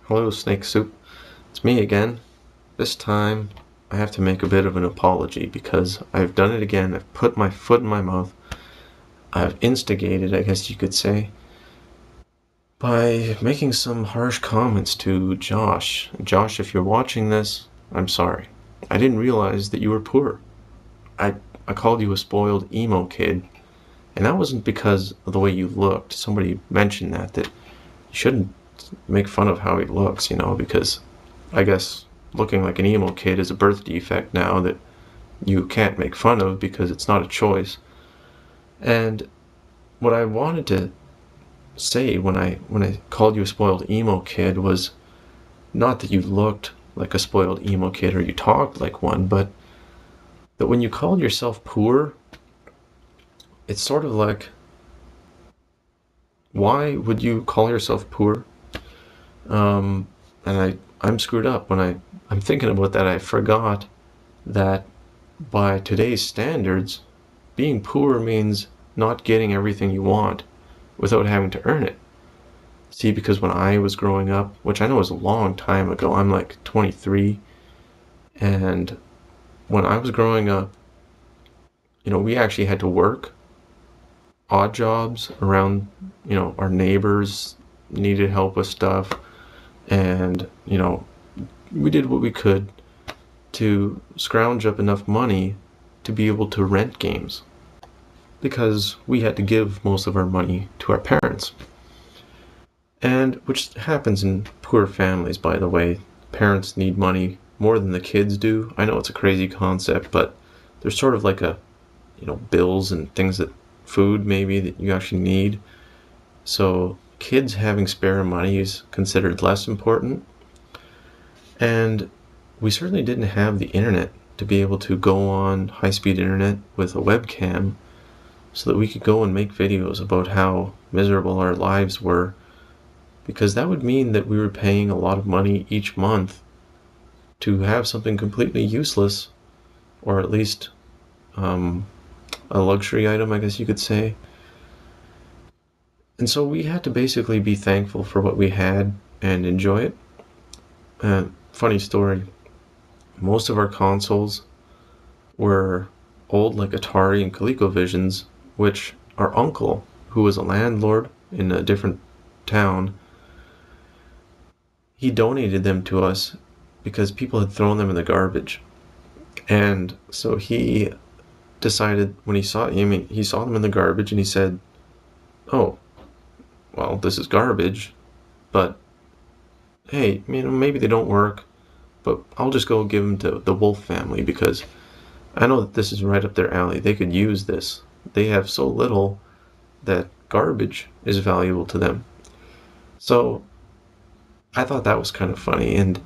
Hello, Snake Soup. It's me again. This time, I have to make a bit of an apology because I've done it again. I've put my foot in my mouth. I've instigated, I guess you could say, by making some harsh comments to Josh. Josh, if you're watching this, I'm sorry. I didn't realize that you were poor. I, I called you a spoiled emo kid, and that wasn't because of the way you looked. Somebody mentioned that you shouldn't make fun of how he looks, because I guess looking like an emo kid is a birth defect now that you can't make fun of because it's not a choice. And what I wanted to say when I called you a spoiled emo kid was not that you looked like a spoiled emo kid or you talked like one, but that when you called yourself poor, it's sort of like, why would you call yourself poor? And I'm screwed up when I'm thinking about that. I forgot that by today's standards, being poor means not getting everything you want without having to earn it. See, because when I was growing up, which I know is a long time ago, I'm like 23, and when I was growing up, we actually had to work odd jobs around, our neighbors needed help with stuff, and, we did what we could to scrounge up enough money to be able to rent games because we had to give most of our money to our parents. And which happens in poor families, by the way. Parents need money more than the kids do. I know it's a crazy concept, but there's sort of like bills and things that food maybe that you actually need. So kids having spare money is considered less important. And we certainly didn't have the internet to be able to go on high-speed internet with a webcam so that we could go and make videos about how miserable our lives were, because that would mean that we were paying a lot of money each month to have something completely useless, or at least a luxury item, I guess you could say. And so we had to basically be thankful for what we had and enjoy it. Funny story, most of our consoles were old, like Atari and ColecoVisions, which our uncle, who was a landlord in a different town, he donated them to us because people had thrown them in the garbage. And so he decided when he saw them in the garbage and he said, "Oh, well, this is garbage, but hey, maybe they don't work, but I'll just go give them to the Wolf family because I know that this is right up their alley. They could use this. They have so little that garbage is valuable to them." So I thought that was kind of funny. And,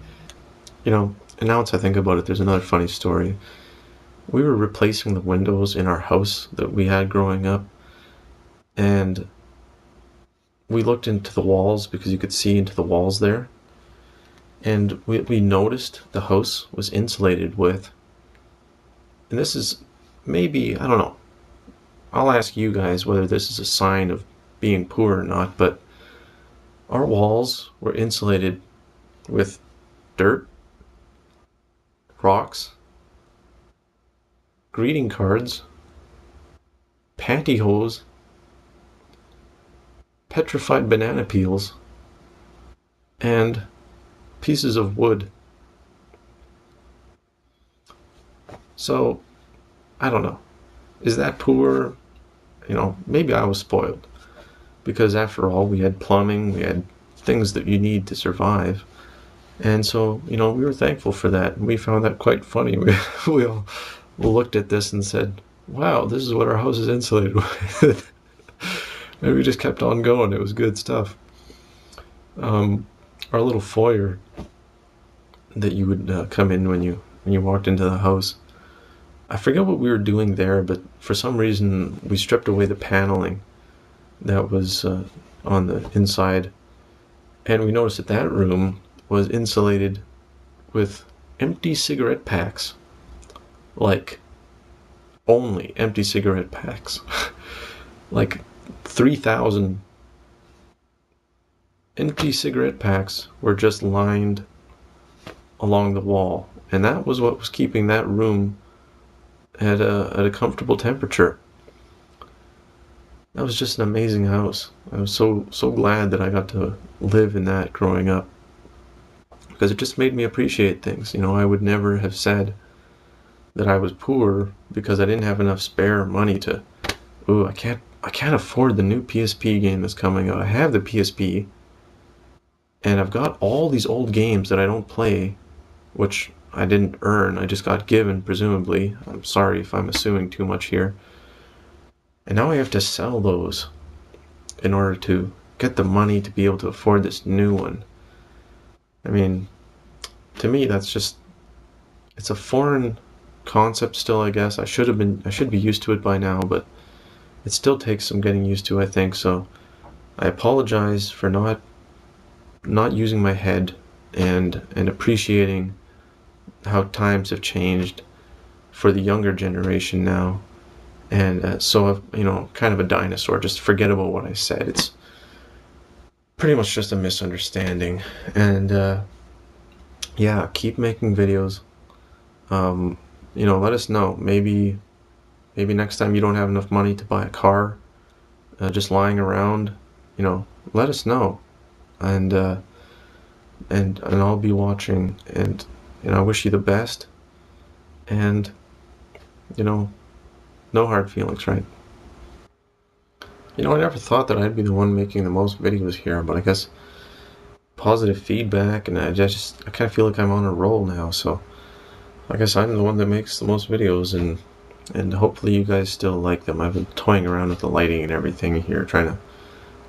and now as I think about it, there's another funny story. We were replacing the windows in our house that we had growing up, and we looked into the walls because you could see into the walls there. And we noticed the house was insulated with, and this is maybe, I don't know, I'll ask you guys whether this is a sign of being poor or not, but our walls were insulated with dirt, rocks, greeting cards, pantyhose, petrified banana peels, and pieces of wood. So, I don't know. Is that poor? Maybe I was spoiled. Because after all, we had plumbing, we had things that you need to survive. And so, we were thankful for that. And we found that quite funny. We all looked at this and said, wow, this is what our house is insulated with. And we just kept on going. It was good stuff. Our little foyer that you would come in when you walked into the house. I forget what we were doing there, but for some reason we stripped away the paneling that was on the inside, and we noticed that that room was insulated with empty cigarette packs, like only empty cigarette packs, like 3,000 empty cigarette packs were just lined along the wall, and that was what was keeping that room at a comfortable temperature. That was just an amazing house. I was so glad that I got to live in that growing up, because it just made me appreciate things. I would never have said that I was poor because I didn't have enough spare money to, ooh, I can't afford the new PSP game that's coming out. I have the PSP and I've got all these old games that I don't play, which I didn't earn. I just got given, presumably. I'm sorry if I'm assuming too much here. And now I have to sell those in order to get the money to be able to afford this new one. I mean, to me, it's a foreign concept still, I guess. I should be used to it by now, but it still takes some getting used to, I think. So I apologize for not using my head and appreciating how times have changed for the younger generation now. And so I've, kind of a dinosaur. Just forget about what I said. It's pretty much just a misunderstanding. And yeah, keep making videos. Let us know. Maybe next time you don't have enough money to buy a car, just lying around, let us know, and I'll be watching, and I wish you the best, and no hard feelings, right? I never thought that I'd be the one making the most videos here, but I guess positive feedback, and I kind of feel like I'm on a roll now, so I guess I'm the one that makes the most videos, and hopefully you guys still like them. I've been toying around with the lighting and everything here, trying to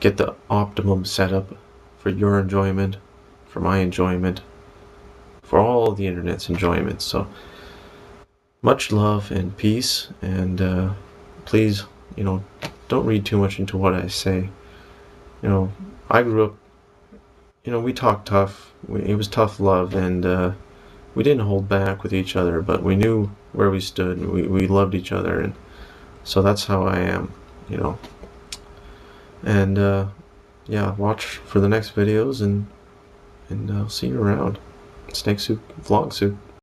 get the optimum setup for your enjoyment, for my enjoyment, for all the internet's enjoyment. So much love and peace, and please, don't read too much into what I say. I grew up, we talked tough. It was tough love, and we didn't hold back with each other, but we knew where we stood, and we loved each other, and so that's how I am, and yeah, watch for the next videos, and I'll see you around. Snake Soup Vlog Soup.